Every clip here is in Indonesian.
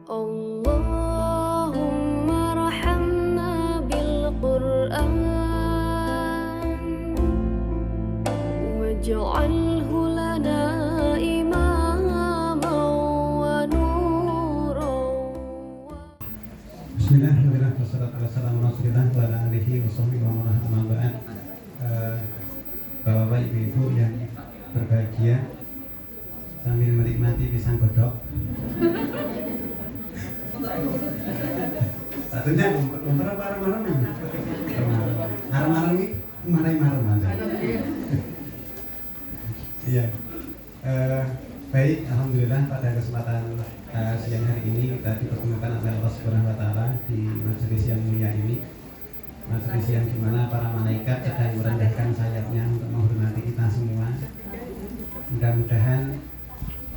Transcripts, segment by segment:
Allahumma rahamna bil Qur'an waj'alhu lana imaman wa nuran. Bismillahirrahmanirrahim. Wassalatu wassalamu ala Rasulillah wa ala alihi wa sahbihi wa man amma ba'd. Bapak Ibu yang berbahagia, sambil menikmati pisang godok. Satunya lumper apa marem-marem? Marem-marem ini marem-marem aja. Iya. Baik, alhamdulillah pada kesempatan siang hari ini kita dipertemukan oleh Allah Subhanahu wa taala di majelis yang mulia ini. Majelis yang dimana para malaikat sedang merendahkan sayapnya untuk menghormati kita semua. Mudah-mudahan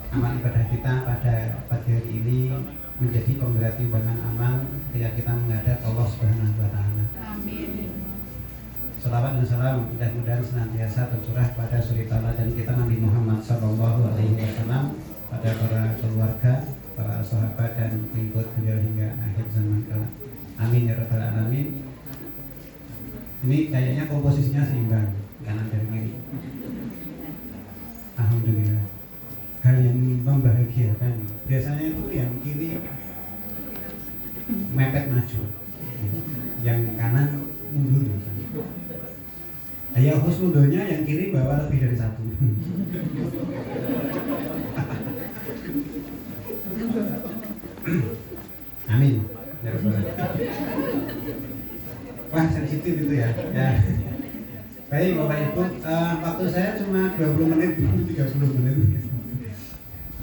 amal ibadah kita pada pagi hari ini menjadi pemberat timbangan amal ketika kita menghadap Allah Subhanahu wa taala. Amin. Salawat dan salam mudah-mudahan senantiasa tercurah pada suri dan kita Nabi Muhammad sallallahu alaihi wasallam, pada para keluarga, para sahabat dan pengikut beliau hingga akhir zaman kelak. Amin ya rabbal alamin. Ini kayaknya komposisinya seimbang kanan dan kiri. Alhamdulillah. Hal yang membahagiakan. Biasanya itu yang kiri mepet maju, yang kanan mundur. Ayo husnudonya yang kiri bawa lebih dari satu. Amin. Wah, sensitif itu ya. Baik Bapak Ibu, waktu saya cuma 20 menit, 30 menit.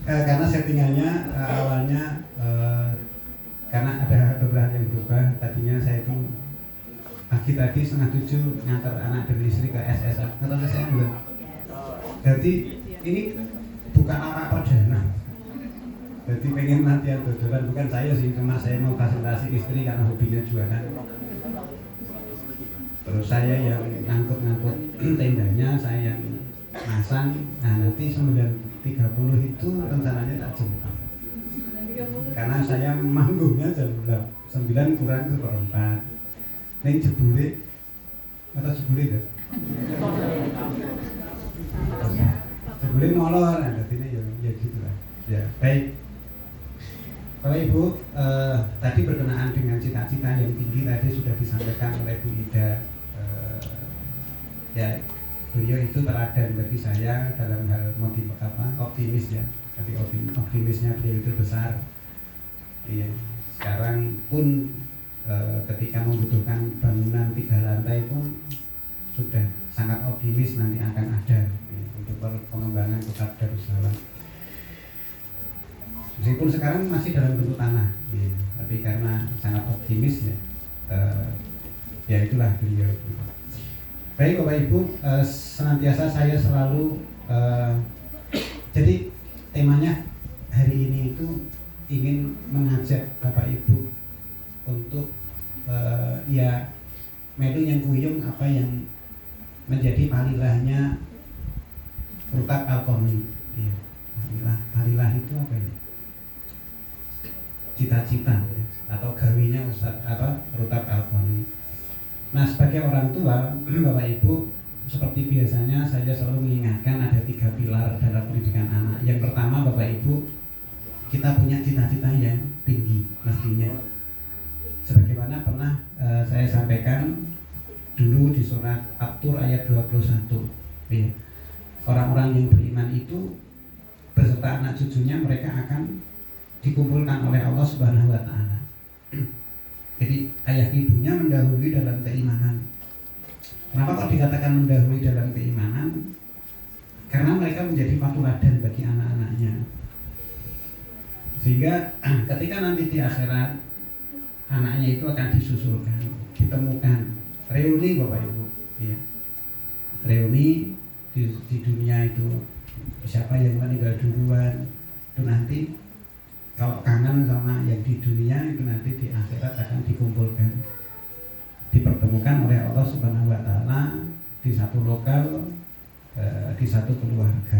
Karena settingannya awalnya karena ada beberapa yang berubah. Tadinya saya itu pagi tadi 6:30 ngantar anak dan istri ke SSA. Ngantar saya belum. Jadi ini bukan anak perdana. Jadi pengen latihan dodolan, bukan saya sih, cuma saya mau fasilitasi istri karena hobinya jualan. Terus saya yang ngangkut-ngangkut tendanya, saya yang masang. Nah nanti 9:30 itu rencananya tak jemput. Karena saya manggungnya jam 9 kurang 1/4. Neng jebule atau jebule deh. Jebule molor, nah artinya ya gitu lah. Ya baik. Bapak Ibu, tadi berkenaan dengan cita-cita yang tinggi tadi sudah disampaikan oleh Bu Ida. Ya, beliau itu teladan bagi saya dalam hal optimis ya. Jadi optimisnya beliau itu besar. Iya. Sekarang pun ketika membutuhkan bangunan 3 lantai pun sudah sangat optimis nanti akan ada untuk pengembangan kota Darussalam. Meskipun sekarang masih dalam bentuk tanah, ya, tapi karena sangat optimis ya, ya itulah beliau. Baik Bapak Ibu, senantiasa saya selalu jadi temanya hari ini itu ingin mengajak Bapak Ibu untuk ya melu yang kuyung apa yang menjadi palilahnya Rutab Al-Qami. Ya, palilah itu apa ya? Cita-cita ya, atau gawinya Ustaz Rutab Al-Qami. Nah sebagai orang tua Bapak Ibu, seperti biasanya saya selalu mengingatkan ada 3 pilar dalam pendidikan anak. Yang pertama Bapak Ibu, kita punya cita-cita yang tinggi mestinya. Sebagaimana pernah saya sampaikan dulu di surat At-Tur ayat 21 ya. Orang-orang yang beriman itu beserta anak cucunya mereka akan dikumpulkan oleh Allah Subhanahu wa taala. Jadi ayah ibunya mendahului dalam keimanan. Kenapa kok dikatakan mendahului dalam keimanan? Karena mereka menjadi patuladan bagi anak-anaknya. Sehingga ketika nanti di akhirat anaknya itu akan disusulkan, ditemukan, reuni Bapak Ibu. Ya. Reuni di dunia itu siapa yang meninggal duluan itu nanti. Kalau kangen sama yang di dunia itu nanti di akhirat akan dikumpulkan, dipertemukan oleh Allah Subhanahu wa taala di satu lokal, di satu keluarga.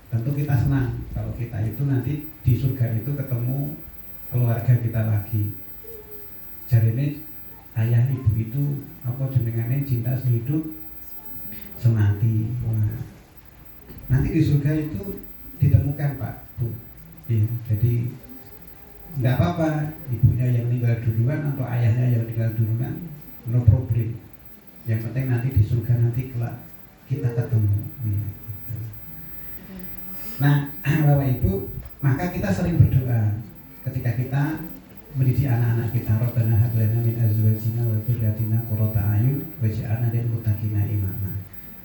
Tentu kita senang kalau kita itu nanti di surga itu ketemu keluarga kita lagi. Jarine ayah ibu itu apa jenengane cinta sehidup semati. Wah. Nanti di surga itu ditemukan Pak Bu. Ya, jadi nggak apa-apa ibunya yang meninggal duluan atau ayahnya yang meninggal duluan, no problem. Yang penting nanti di surga nanti kelak kita ketemu. Ya, gitu. Nah, Bapak Ibu, maka kita sering berdoa ketika kita mendidik anak-anak kita, Rabbana hab lana min azwajina wa dzurriyyatina qurrata a'yun waj'alna lil muttaqina imama.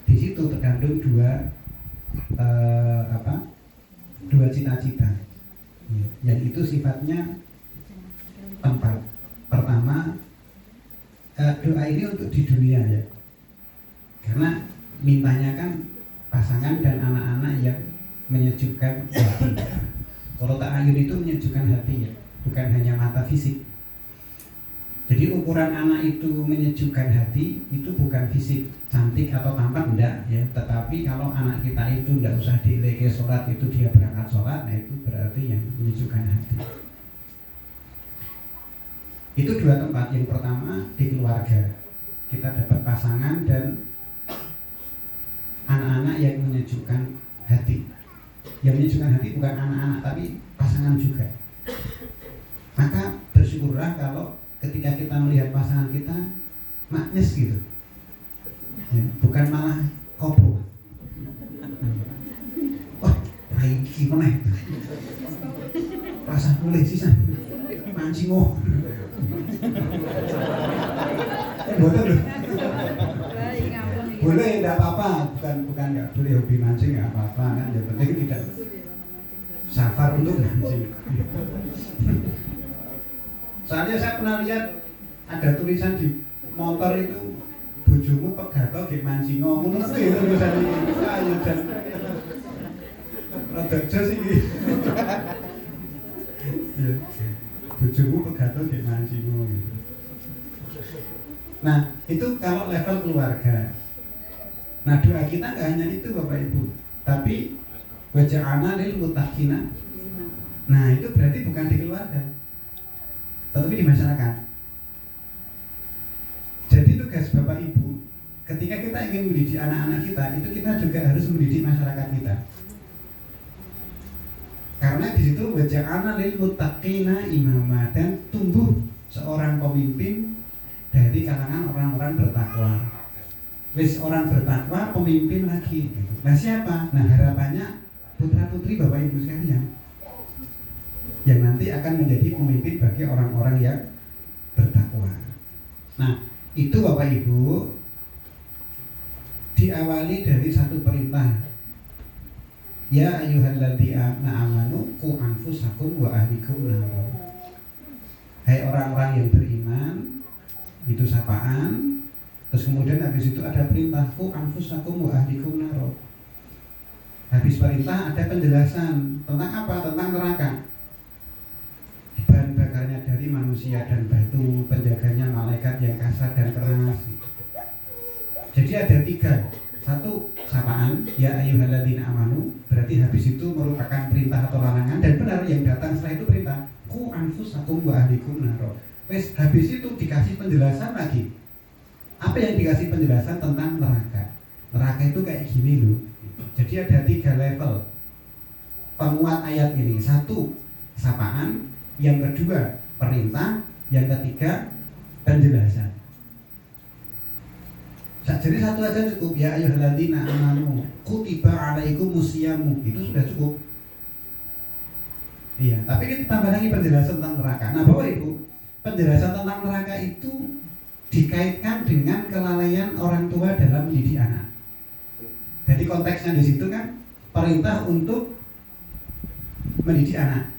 Di situ terkandung dua cita-cita. Yang itu sifatnya tempat. Pertama, doa ini untuk di dunia ya. Karena mintanya kan pasangan dan anak-anak yang menyejukkan hati. Qurrata a'yun itu menyejukkan hati ya, bukan hanya mata fisik. Jadi ukuran anak itu menyejukkan hati itu bukan fisik, cantik atau tampan enggak ya, tetapi kalau anak kita itu enggak usah dileke sholat, itu dia berangkat sholat, nah itu berarti yang menyejukkan hati. Itu dua tempat. Yang pertama di keluarga, kita dapat pasangan dan anak-anak yang menyejukkan hati. Yang menyejukkan hati bukan anak-anak tapi pasangan juga. Maka bersyukurlah kalau ketika kita melihat pasangan kita maknyes gitu ya, bukan malah kopo. Wah, rai gimana itu rasa mulai sisa mancing boleh tidak apa-apa, bukan nggak boleh hobi mancing nggak apa-apa kan, yang penting tidak safar untuk mancing. Soalnya saya pernah lihat ada tulisan di motor itu, bojomu pegato ge mancingo, ngono kuwi tulisan iki. Ayo dan rada jos iki. Ya. Bojomu pegato ge mancingo gitu. Nah, itu kalau level keluarga. Nah, doa kita nggak hanya itu Bapak Ibu, tapi waj'alna lil muttaqina. Nah, itu berarti bukan di keluarga, tetapi di masyarakat. Jadi tugas Bapak Ibu ketika kita ingin mendidik anak-anak kita, itu kita juga harus mendidik masyarakat kita. Karena di situ waj'alna lil muttaqina imama, dan tumbuh seorang pemimpin dari kalangan orang-orang bertakwa. Wis orang bertakwa pemimpin lagi. Nah siapa? Nah harapannya putra-putri Bapak Ibu sekalian yang nanti akan menjadi pemimpin bagi orang-orang yang bertakwa. Nah, itu Bapak Ibu diawali dari satu perintah. Ya ayyuhalladzina amanu qu anfusakum wa ahlikum nar. Hai orang-orang yang beriman, itu sapaan. Terus kemudian habis itu ada perintah qu anfusakum wa ahlikum nar. Habis perintah ada penjelasan tentang apa? Tentang neraka. Bahan bakarnya dari manusia dan batu, penjaganya malaikat yang kasar dan keras. Jadi ada tiga. Satu, sapaan, ya ayyuhalladzina amanu, berarti habis itu merupakan perintah atau larangan, dan benar yang datang setelah itu perintah qu anfusakum wa ahlikum nar. Wes habis itu dikasih penjelasan lagi. Apa yang dikasih penjelasan tentang neraka? Neraka itu kayak gini loh. Jadi ada tiga level penguat ayat ini. Satu, sapaan. Yang kedua, perintah. Yang ketiga, penjelasan. Jadi satu aja cukup. Ya ayyuhalladzina amanu kutiba alaikumusyamu. Itu sudah cukup. Iya, tapi kita tambah lagi penjelasan tentang neraka. Nah Bapak Ibu, penjelasan tentang neraka itu dikaitkan dengan kelalaian orang tua dalam mendidik anak. Jadi konteksnya di situ kan perintah untuk mendidik anak,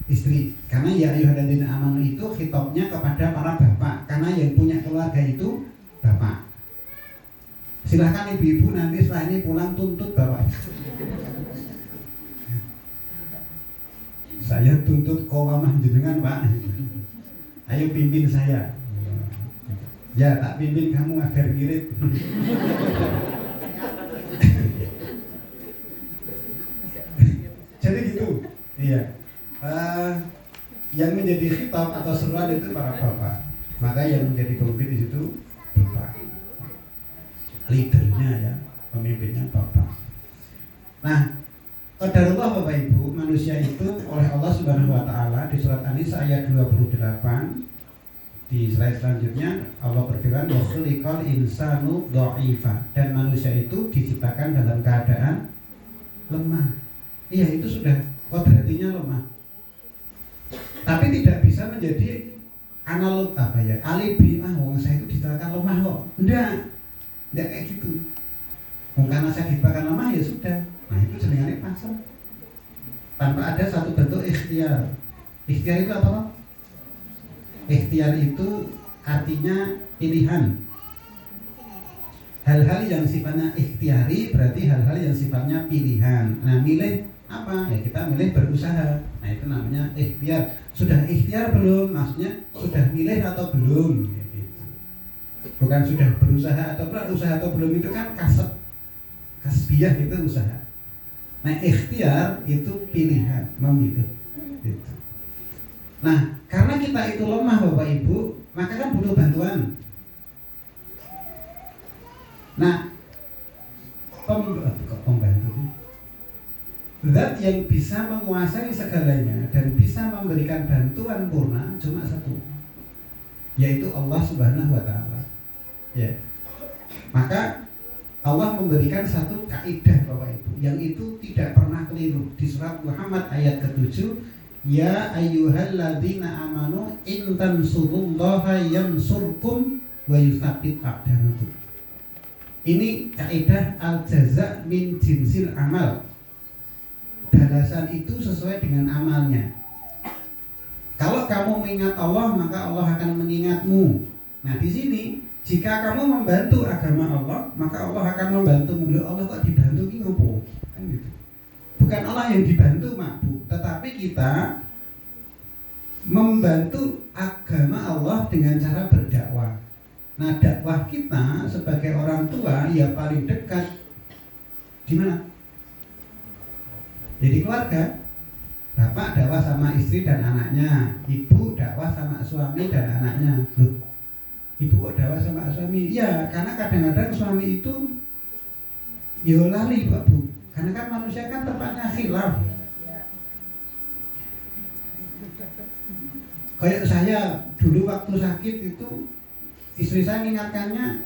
istri. Karena ya ayyuhalladzina amanu itu khitabnya kepada para bapak, karena yang punya keluarga itu bapak. Silahkan ibu-ibu nanti setelah ini pulang tuntut bapak. Saya tuntut qawamah jenengan Pak. Ayo pimpin saya. Ya tak pimpin kamu agar mirip. Jadi gitu. Iya. Yang menjadi khitab atau seruan itu para bapak. Maka yang menjadi pemimpin di situ bapak. Leadernya ya, pemimpinnya bapak. Nah, qadarullah Bapak Ibu, manusia itu oleh Allah Subhanahu wa taala di surat An-Nisa ayat 28 di slide selanjutnya Allah berfirman wa khuliqal insanu dha'ifa, dan manusia itu diciptakan dalam keadaan lemah. Iya, itu sudah kodratinya lemah. Tapi tidak bisa menjadi analog alibi, wong saya itu diciptakan lemah kok. Enggak kayak gitu. Karena saya diciptakan lemah ya sudah. Nah, itu jenengannya pasrah. Tanpa ada satu bentuk ikhtiar. Ikhtiar itu apa? Ikhtiar itu artinya pilihan. Hal-hal yang sifatnya ikhtiari berarti hal-hal yang sifatnya pilihan. Nah, milih apa? Ya kita milih berusaha. Nah, itu namanya ikhtiar. Sudah ikhtiar belum? Maksudnya sudah milih atau belum? Gitu. Bukan sudah berusaha atau belum. Usaha atau belum itu kan kasbiyah, itu usaha. Nah, ikhtiar itu pilihan, memilih. Gitu. Nah, karena kita itu lemah Bapak Ibu, maka kan butuh bantuan. Nah, pembantu zat yang bisa menguasai segalanya dan bisa memberikan bantuan purna cuma satu, yaitu Allah Subhanahu wa taala. Ya. Maka Allah memberikan satu kaidah Bapak Ibu yang itu tidak pernah keliru di surat Muhammad ayat ke-7, ya ayyuhalladzina amanu in tansurullaha yansurkum wa yutsabbit aqdamakum. Ini kaidah al-jaza min jinsil amal. Balasan itu sesuai dengan amalnya. Kalau kamu mengingat Allah, maka Allah akan mengingatmu. Nah, di sini jika kamu membantu agama Allah, maka Allah akan membantumu. Allah kok dibantu ki ngopo? Kan gitu. Bukan Allah yang dibantu, Mak Bu, tetapi kita membantu agama Allah dengan cara berdakwah. Nah, dakwah kita sebagai orang tua ya paling dekat di mana? Jadi keluarga. Bapak dakwah sama istri dan anaknya, ibu dakwah sama suami dan anaknya. Loh, ibu kok dakwah sama suami? Iya, karena kadang-kadang suami itu ya lali Pak Bu. Karena kan manusia kan tempatnya khilaf. Kayak saya dulu waktu sakit itu istri saya mengingatkannya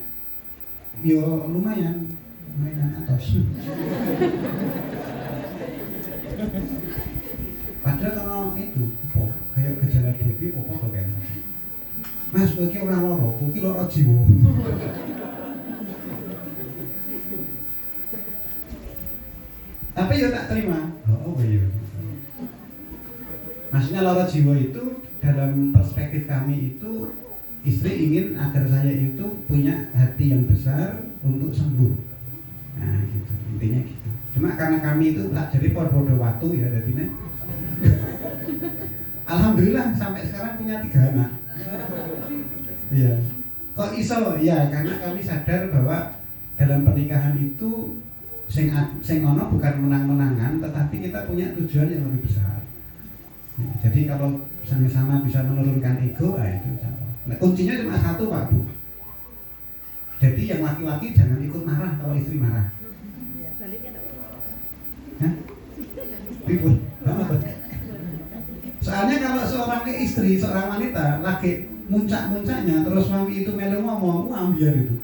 yo lumayan atas. Padahal kalau itu kayak gejala DP apa kayak Mas, kowe iki ora lara, kowe iki lara jiwa. Tapi ya tak terima. Oh iya. Maksudnya lara jiwa itu dalam perspektif kami itu istri ingin agar saya itu punya hati yang besar untuk sembuh. Nah gitu, intinya gitu. Cuma karena kami itu tak jadi podo-podo waktu ya jadinya. Alhamdulillah sampai sekarang punya 3 anak. Iya. Kok iso? Ya karena kami sadar bahwa dalam pernikahan itu sing ono bukan menang-menangan, tetapi kita punya tujuan yang lebih besar. Jadi kalau sama-sama bisa menurunkan ego, itu nah, kuncinya cuma satu Pak Bu. Jadi yang laki-laki jangan ikut marah kalau istri marah. Hah? Ribut. Soalnya kalau seorang istri, seorang wanita lagi muncak-muncaknya terus suami itu melu ngomong, ambiar itu.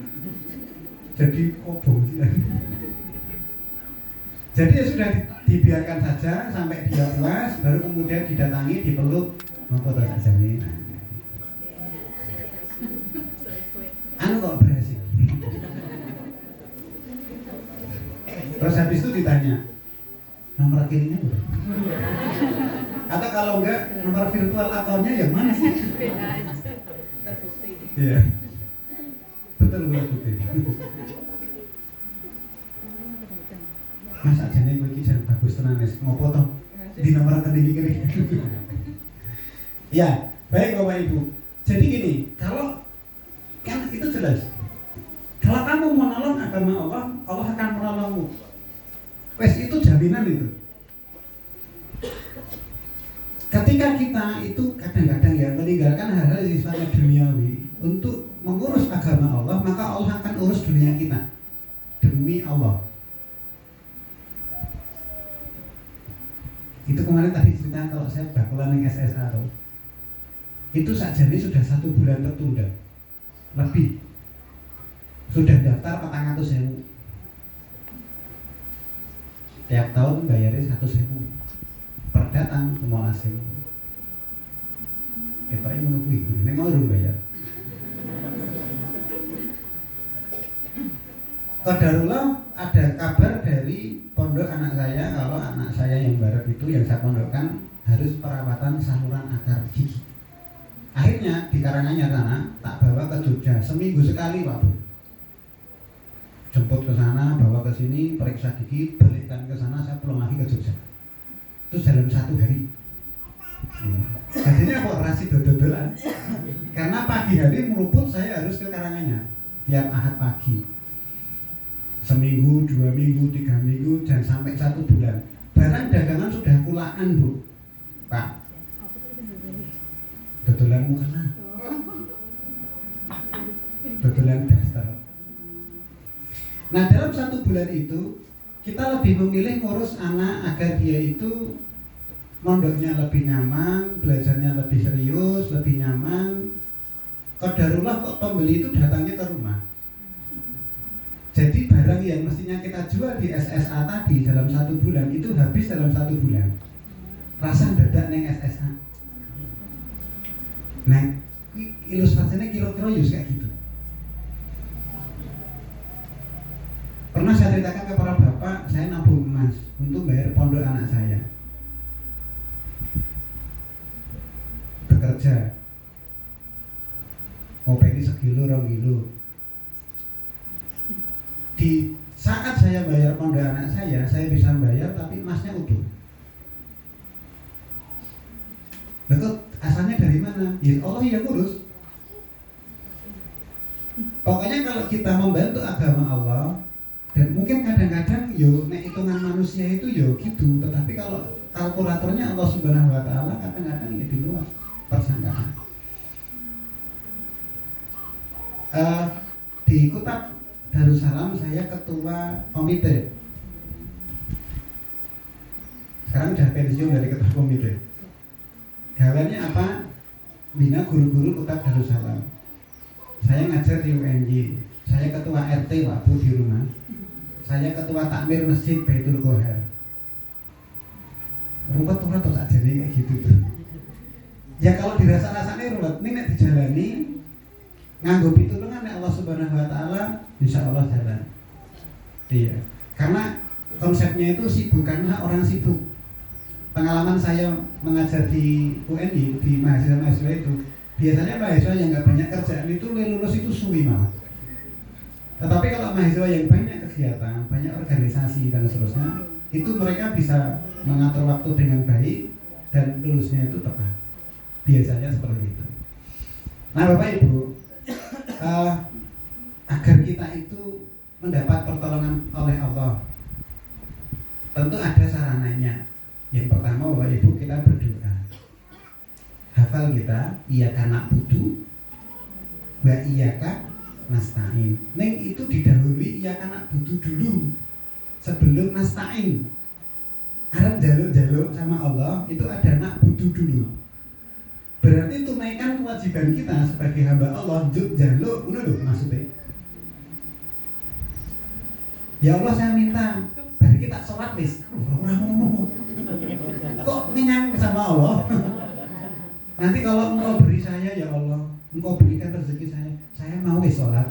Jadi kobong sih. Jadi ya sudah dibiarkan saja sampai dia puas, baru kemudian didatangi, dipeluk, ngopo terus aja nih. Anu kok berhasil. Terus habis itu ditanya, nomor rekeningnya udah? Atau kalau enggak, nomor virtual akunnya yang mana sih? Iya. Betul bukti. Mas aja nih gue jan bagus tenan wis ngopo to di nomor rekening iki. Ya, baik Bapak Ibu. Jadi gini, kalau kan itu jelas. Kalau kamu menolong agama Allah, Allah akan menolongmu. Wes itu jaminan itu. Ketika kita itu meninggalkan hal-hal yang sifatnya duniawi untuk mengurus agama Allah, maka Allah akan urus dunia kita demi Allah. Itu kemarin tadi cerita kalau saya bakulan yang SSA tuh, itu saja ini sudah 1 bulan tertunda lebih, sudah daftar 400.000 tiap tahun bayarnya 100.000 per datang ke Monas itu. Kita ini menunggu ini mau dong bayar. Qadarullah ada kabar dari pondok anak saya kalau anak saya yang barat itu yang saya pondokkan harus perawatan saluran akar gigi. Akhirnya di Karanganyar sana tak bawa ke Jogja seminggu sekali Pak Bu. Jemput ke sana, bawa ke sini, periksa gigi, balikkan ke sana, saya pulang lagi ke Jogja. Itu dalam 1 hari. Jadinya kok rasi dodolan. Karena pagi hari meruput saya harus ke Karanganyar tiap Ahad pagi. Seminggu, 2 minggu, 3 minggu, dan sampai 1 bulan. Barang dagangan sudah kulaan Bu, Pak. Dodolan mukena, dodolan daster. Nah dalam 1 bulan itu kita lebih memilih ngurus anak agar dia itu mondoknya lebih nyaman, belajarnya lebih serius, lebih nyaman. Qadarullah kok pembeli itu datangnya ke rumah. Jadi barang yang mestinya kita jual di SSA tadi dalam 1 bulan itu habis dalam 1 bulan. Rasa dadak neng SSA. Nah, ilustrasinya kira-kira yus kayak gitu. Pernah saya ceritakan ke para bapak, saya nabung emas untuk bayar pondok anak saya. Bekerja, ngopeni 1 kilo, 2 kilo. Di saat saya bayar pondok anak saya bisa bayar tapi emasnya utuh. Betul, asalnya dari mana? Ya Allah yang ngurus. Pokoknya kalau kita membantu agama Allah, dan mungkin kadang-kadang yo nek hitungan manusia itu yo gitu, tetapi kalau kalkulatornya Allah Subhanahu wa taala kadang-kadang di luar persangkaan. Di Kutab Darussalam saya ketua komite. Sekarang udah pensiun dari ketua komite. Gawannya apa? Bina guru-guru Kutab Darussalam. Saya ngajar di UNJ. Saya ketua RT waktu di rumah. Saya ketua takmir masjid Baitul Qohar. Ruwet terus aja nih kayak gitu tuh. Ya kalau dirasa-rasanya ruwet, ini nek dijalani nganggo pitulungan Allah Subhanahu wa taala, insya Allah jalan. Iya. Karena konsepnya itu sibukanlah orang sibuk. Pengalaman saya mengajar di UNI, di mahasiswa-mahasiswa itu, biasanya mahasiswa yang nggak banyak kerjaan itu lulus itu suwi malah. Tetapi kalau mahasiswa yang banyak kegiatan, banyak organisasi dan seterusnya, itu mereka bisa mengatur waktu dengan baik dan lulusnya itu tepat. Biasanya seperti itu. Nah Bapak Ibu, agar kita itu mendapat pertolongan oleh Allah, tentu ada sarananya. Yang pertama Bapak Ibu, kita berdoa. Hafal kita, iyyaka na'budu wa iyyaka nasta'in. Neng itu didahului iyyaka na'budu dulu sebelum nasta'in. Arab jaluk-jaluk sama Allah itu ada na'budu dulu. Berarti tunaikan kewajiban kita sebagai hamba Allah, jaluk, ngono lho maksudnya. Ya Allah saya minta, dari kita sholat wis, ora ngomong. Kok ngenyang sama Allah? Nanti kalau engkau beri saya ya Allah, engkau berikan rezeki saya mau wis sholat.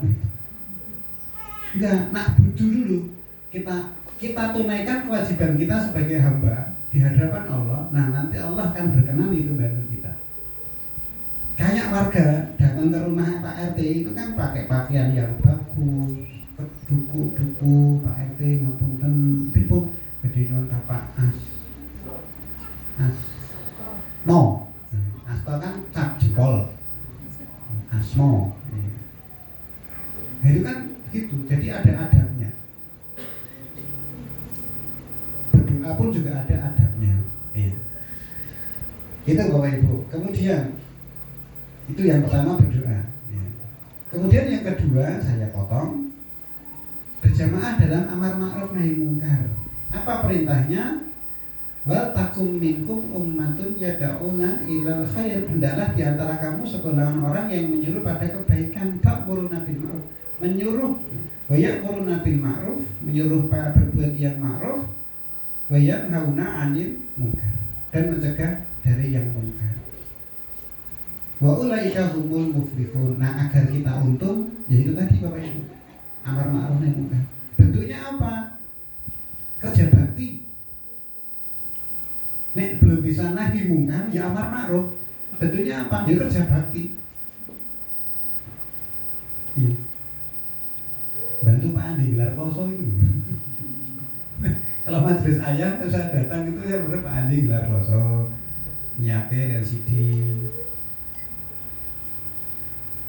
Enggak, nak budu dulu. Kita tunaikan kewajiban kita sebagai hamba di hadapan Allah. Nah nanti Allah akan berkenan itu bantu kita. Kayak warga datang ke rumah Pak RT itu kan pakai pakaian yang bagus, duku Pak RT ngapunten pripun gede nyuwun tapak asmo kan cap jempol asmo itu kan gitu, jadi ada adabnya. Berdoa pun juga ada adabnya ya. Itu Bapak Ibu. Kemudian Itu yang pertama, berdoa. Ya. Kemudian yang kedua saya potong, berjamaah dalam amar ma'ruf nahi mungkar. Apa perintahnya? Wal takum minkum ummatun yad'una ilal khair. Hendaklah di antara kamu segolongan orang yang menyuruh pada kebaikan, ta'muruna bil ma'ruf, menyuruh wa ya'muruna bil ma'ruf, menyuruh pada berbuat yang ma'ruf, wa yanhauna 'anil munkar, dan mencegah dari yang munkar. Wa ulaika humul muflihun. Nah, agar kita untung, yaitu tadi Bapak Ibu, amar ma'ruf nahi mungkar. Bentuknya apa? Kerja bakti. Nek belum bisa nahi mungkar, ya amar ma'ruf. Bentuknya apa? Ya kerja bakti. Iya. Bantu Pak Andi gelar poso itu. Kalau majelis ayah saya datang itu ya bener Pak Andi gelar poso, nyiapin LCD.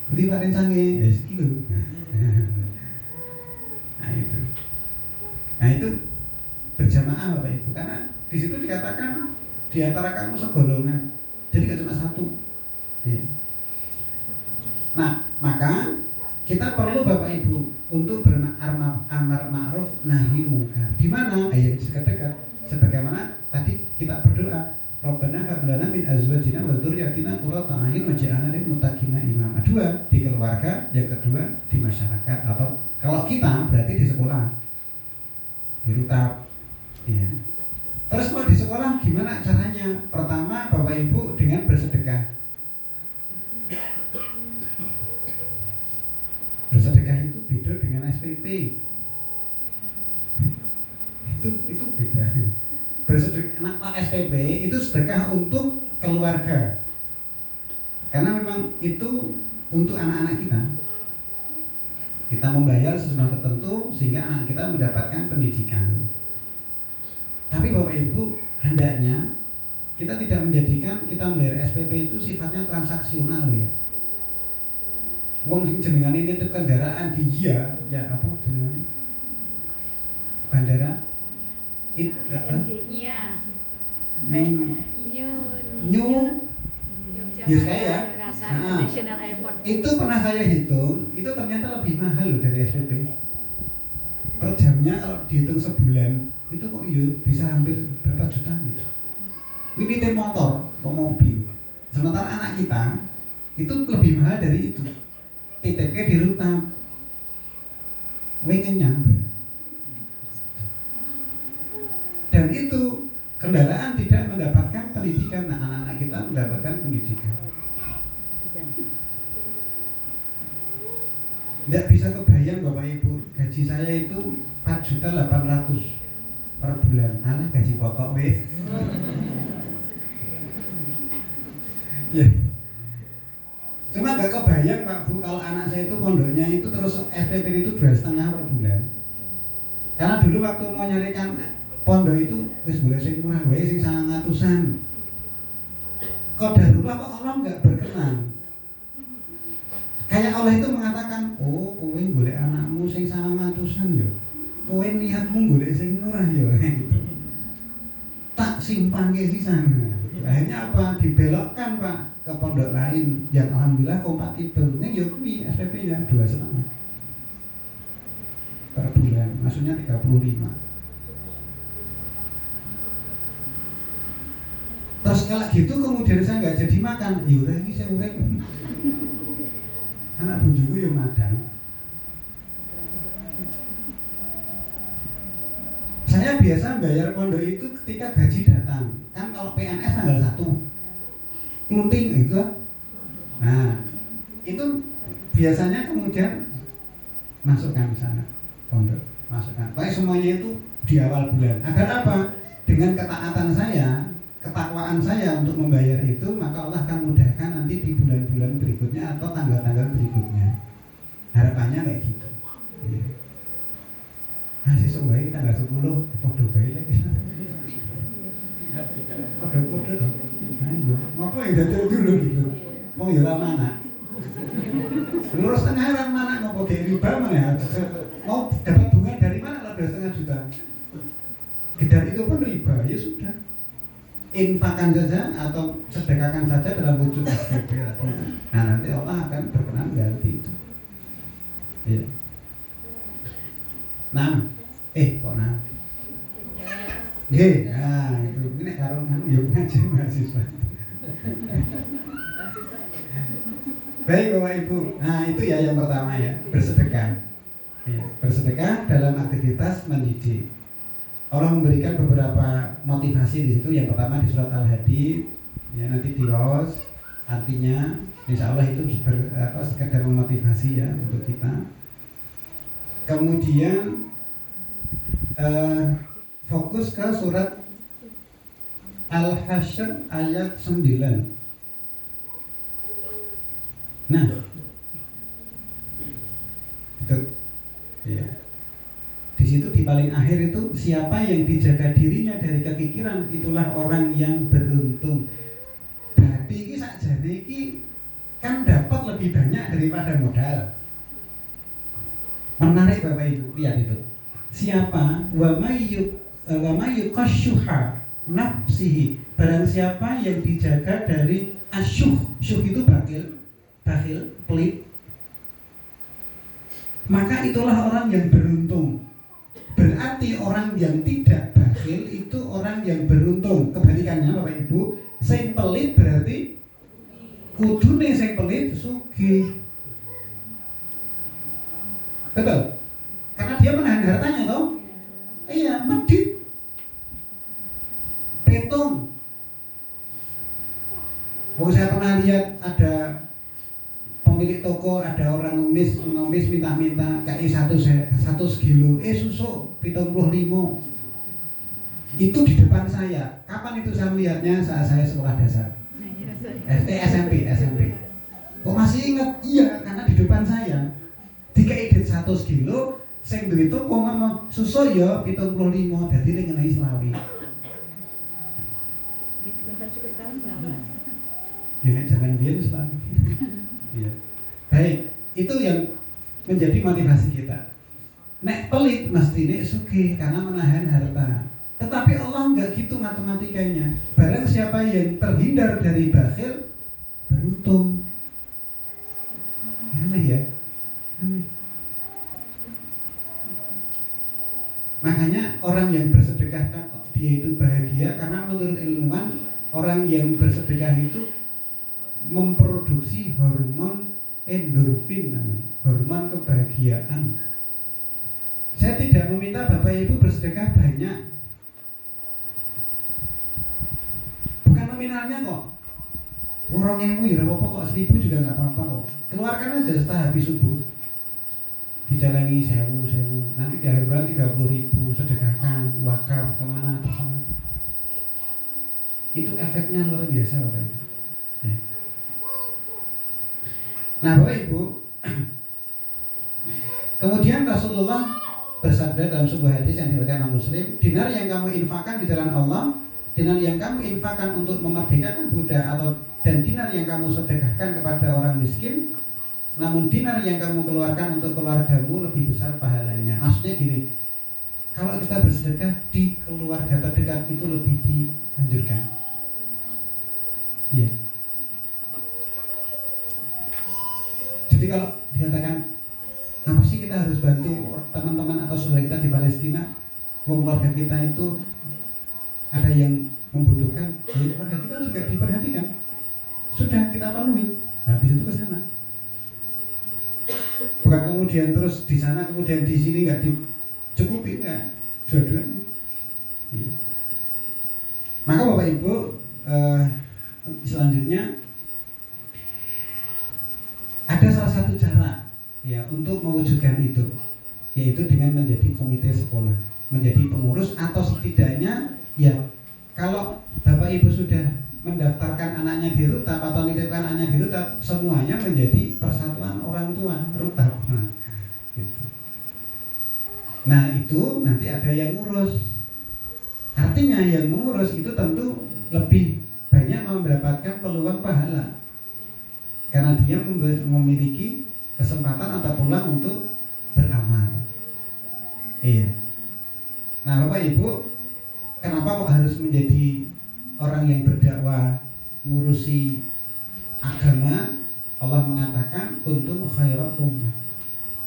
Beli Pak Rencangnya, sekilo. Nah itu berjamaah Bapak Ibu, karena di situ dikatakan di antara kamu segolongan, jadi gak cuma satu. Ya. Nah maka kita perlu Bapak Ibu untuk beramar ma'ruf nahi mungkar. Di mana? Ayat dekat-dekat. Sebagaimana tadi kita berdoa, Rabbana hab lana min azwajina wa dzurriyyatina qurrata a'yun waj'alna lil muttaqina imama. Dua di keluarga, yang kedua di masyarakat, atau kalau kita berarti di sekolah, di rutab. Ya. Terus kalau di sekolah gimana caranya? Pertama Bapak Ibu dengan bersedekah. Bersedekah itu beda dengan SPP. Itu beda. Bersedekah SPP itu sedekah untuk keluarga. Karena memang itu untuk anak-anak kita. Kita membayar sejumlah tertentu sehingga anak kita mendapatkan pendidikan. Tapi Bapak Ibu, hendaknya kita tidak menjadikan kita membayar SPP itu sifatnya transaksional ya. Wong sing jenengane nitip kendaraan di ya apa jenengane? Bandara New ya saya. Nah, itu pernah saya hitung, itu ternyata lebih mahal loh dari SPP. Per jamnya kalau dihitung sebulan itu kok bisa hampir berapa juta gitu. Ini motor atau mobil. Sementara anak kita itu lebih mahal dari itu. TTP di rutan, kenyang. Dan itu kendaraan tidak mendapatkan pendidikan. Nah, anak-anak kita mendapatkan pendidikan. Tidak bisa kebayang Bapak Ibu, gaji saya itu 4.800.000 per bulan. Anak gaji pokok weh. Ya. Cuma gak kebayang Pak Bu kalau anak saya itu pondoknya itu terus SPP itu 2,5 per bulan. Karena dulu waktu mau nyarikan pondok itu wis boleh sing murah wae sing 900-an. Qadarullah kok Allah enggak berkenan. Kayak Allah itu mengatakan, "Oh, kowe golek anakmu sing 900-an yo. Kowe niatmu golek sing murah yo." gitu. Tak simpan ke sana. Akhirnya apa? Dibelokkan Pak ke pondok lain yang alhamdulillah kompatibel. Ning yo kuwi SPP-nya 2,5 per bulan, maksudnya 35. Terus kalau gitu kemudian saya nggak jadi makan, yaudah ini saya urek. Anak bujuku yo madang. Saya biasa bayar pondok itu ketika gaji datang. Kan kalau PNS tanggal 1 klunting itu. Nah, itu biasanya kemudian masukkan ke sana pondok, masukkan. Pokoknya semuanya itu di awal bulan. Agar apa? Dengan ketaatan saya, ketakwaan saya untuk membayar itu, maka Allah akan mudahkan nanti di bulan-bulan berikutnya atau tanggal-tanggal berikutnya. Harapannya kayak gitu. Ya. Masih sebaik tanggal 10 podo bae lagi. Podo-podo toh. Ayo, ngapa ya dadi dulu gitu. Wong ya ora anak. Lurus tengah ora anak ngopo ge riba mana? Mau dapat bunga dari mana kalau 2,5 juta? Gedar itu pun riba, ya sudah. infakkan saja atau sedekahkan saja dalam wujud SPP. Nah nanti Allah akan berkenan ganti itu. Ya. Kok Nggih, nah itu ini karo yo ngaji mahasiswa. Baik Bapak Ibu. Nah, itu ya yang pertama ya, bersedekah. Ya, bersedekah dalam aktivitas mendidik. Allah memberikan beberapa motivasi di situ. Yang pertama di surat Al-Hadid, ya nanti di waos, artinya insya Allah itu sekedar memotivasi ya untuk kita. Kemudian fokus ke surat Al-Hasyr ayat 9. Nah, itu ya. Di situ di paling akhir itu siapa yang dijaga dirinya dari kekikiran itulah orang yang beruntung. Berarti ini sakjane iki kan dapat lebih banyak daripada modal. Menarik Bapak Ibu, lihat itu. Siapa wa mayyuqashuha nafsihi, barang siapa yang dijaga dari asyuh. Syuh itu bakhil, pelit. Maka itulah orang yang beruntung. Berarti orang yang tidak bakhil itu orang yang beruntung. Kebalikannya Bapak Ibu, sing pelit berarti kudune sing pelit sugih. Betul? Karena dia menahan hartanya toh. Iya, medit. Petung. saya pernah lihat ada pemilik toko, ada orang ngemis minta-minta KI 1 kilo, susuk 75. Itu di depan saya. Kapan itu saya melihatnya? Saat saya sekolah dasar. SMP. Kok masih ingat? Iya, karena di depan saya. Dikai 100 kilo, sing duwe toko ngomong susu ya 75, dadi ning ngenai selawi. Ya jangan biar selawi. Iya. Baik, itu yang menjadi motivasi kita. Nek pelit mesti nek sugih karena menahan harta. Tetapi Allah enggak gitu matematikanya. Barang siapa yang terhindar dari bakhil beruntung. Aneh ya? Aneh. Makanya orang yang bersedekah dia itu bahagia karena menurut ilmuwan orang yang bersedekah itu memproduksi hormon endorfin namanya, hormon kebahagiaan. Saya tidak meminta Bapak Ibu bersedekah banyak. Bukan nominalnya kok. Orang ya apa-apa kok, 1000 juga nggak apa-apa kok. Keluarkan aja setelah habis subuh. Dijalani 1000, nanti di akhir bulan 30.000, sedekahkan, wakaf kemana terserah. Itu efeknya luar biasa Bapak Ibu. Nah Bapak Ibu, kemudian Rasulullah bersabda dalam sebuah hadis yang diriwayatkan Muslim, dinar yang kamu infakkan di jalan Allah, dinar yang kamu infakkan untuk memerdekakan budak dan dinar yang kamu sedekahkan kepada orang miskin, namun dinar yang kamu keluarkan untuk keluargamu lebih besar pahalanya. Maksudnya gini, kalau kita bersedekah di keluarga terdekat itu lebih dianjurkan. Iya. Jadi kalau dikatakan apa sih kita harus bantu teman-teman atau saudara kita di Palestina, keluarga kita itu ada yang membutuhkan, jadi keluarga kita juga diperhatikan. Sudah kita penuhi, habis itu ke sana. Bukan kemudian terus di sana kemudian di sini nggak dicukupi, enggak, dua-duanya. Iya. Maka Bapak Ibu, selanjutnya ada salah satu cara ya untuk mewujudkan itu, yaitu dengan menjadi komite sekolah, menjadi pengurus atau setidaknya ya kalau Bapak Ibu sudah mendaftarkan anaknya di Rutap atau menitipkan anaknya di Rutap, semuanya menjadi persatuan orang tua Rutap. Nah itu nanti ada yang ngurus. Artinya yang mengurus itu tentu lebih banyak mendapatkan peluang pahala karena dia memiliki kesempatan atau peluang untuk beramal. Iya. Nah Bapak Ibu, kenapa kok harus menjadi orang yang berdakwah ngurusi agama, Allah mengatakan kuntum khairal ummah.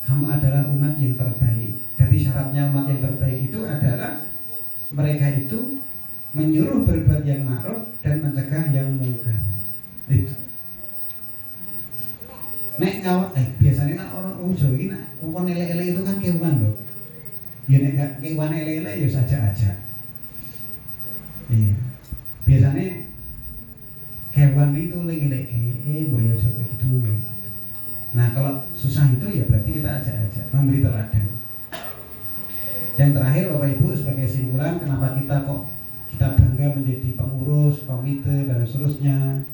Kamu adalah umat yang terbaik. Jadi syaratnya umat yang terbaik itu adalah mereka itu menyuruh berbuat yang ma'ruf dan mencegah yang mungkar. Itu. Nek biasanya kan orang Jawa ini wong elek-elek itu kan kewan loh. Ya nek gak kewan elek-elek ya saja aja. Iya. Biasanya kewan itu elek-elek boyo Jawa itu. Nah, kalau susah itu ya berarti kita ajak-ajak memberi teladan. Yang terakhir Bapak Ibu sebagai simpulan kenapa kita bangga menjadi pengurus, komite dan seterusnya.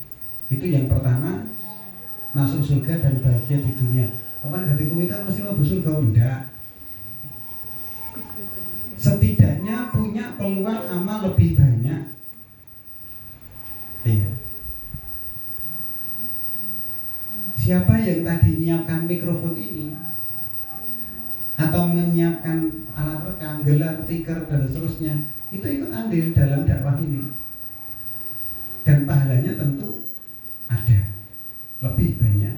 Itu yang pertama, masuk surga dan bahagia di dunia. Kapan ganti komite mesti masuk surga enggak? Setidaknya punya peluang amal lebih banyak. Iya. Siapa yang tadi menyiapkan mikrofon ini atau menyiapkan alat rekam, gelar, tikar dan seterusnya, itu ikut andil dalam dakwah ini. Dan pahalanya tentu ada lebih banyak.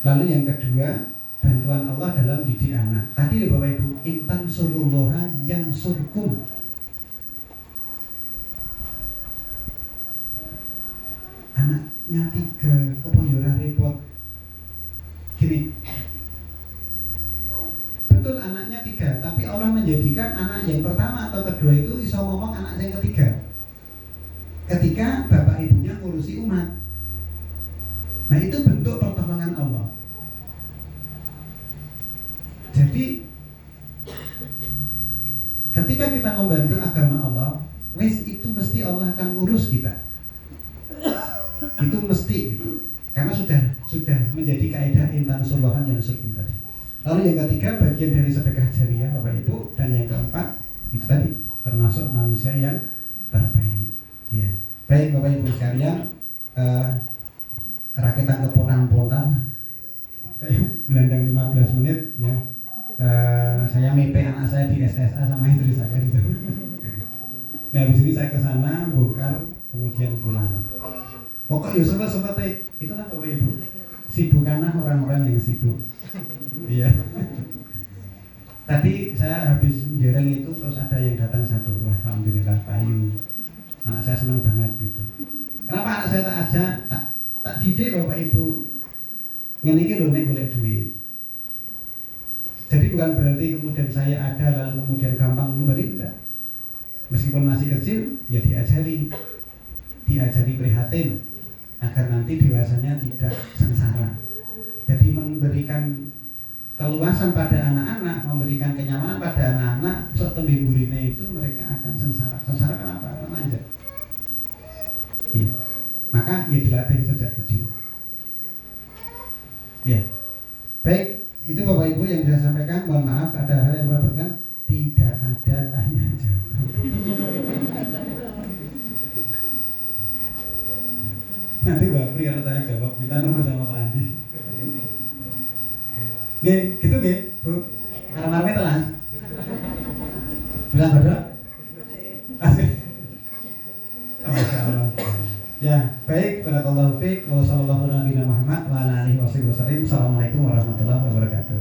Lalu yang kedua, bantuan Allah dalam didik anak. Tadi Bapak Ibu, intan surullaha yang surkum. Anaknya 3, kok ora repot. Gini, betul anaknya 3, tapi Allah menjadikan anak yang pertama atau kedua itu iso ngomong anak yang ketiga. Ketika bapak ibunya ngurusi umat. Nah, itu bentuk pertolongan Allah. Jadi ketika kita membantu agama Allah, itu mesti Allah akan ngurus kita. Itu mesti gitu. Karena sudah menjadi kaidah intan suluhan yang surkum tadi. Lalu yang ketiga, bagian dari sedekah jariah Bapak Ibu. Dan yang keempat, itu tadi termasuk manusia yang terbaik. Ya. Baik Bapak Ibu sekalian, rakitan kepontang-pontang kayak gelandang 15 menit ya. Saya mepe anak saya di SSA sama istri saya gitu. Nah, habis ini saya ke sana bongkar kemudian pulang. Pokok ya sempat itu lah Bapak Ibu. Sibukkanlah orang-orang yang sibuk. Iya. Tadi saya habis jereng itu terus ada yang datang satu. Wah, alhamdulillah payu. Anak saya senang banget gitu. Kenapa anak saya tak ajak, tak didik Bapak Ibu. Ngene iki lho nek golek duit. Jadi bukan berarti kemudian saya ada lalu kemudian gampang memberi, enggak. Meskipun masih kecil, ya diajari prihatin agar nanti dewasanya tidak sengsara. Jadi memberikan keluasan pada anak-anak, memberikan kenyamanan pada anak-anak, sok tembe burine itu mereka akan sengsara. Sengsara kenapa? Karena manja. Iya. Maka ya dilatih sejak kecil. Ya. Baik. Itu Bapak Ibu yang saya sampaikan. Mohon maaf ada hal yang berlebihan. Tidak ada tanya jawab. Nanti Mbak Pri kalau tanya jawab kita nomor sama Pak Andi. Nggih, gitu nggih, Bu. Arep-arepe telas. Bilang berdoa. Asik. Masya Allah. Ya, baik. Barakallahu fiik. Wassallallahu ala nabiyina Muhammad wa ala alihi wasallam. Assalamualaikum warahmatullahi wabarakatuh.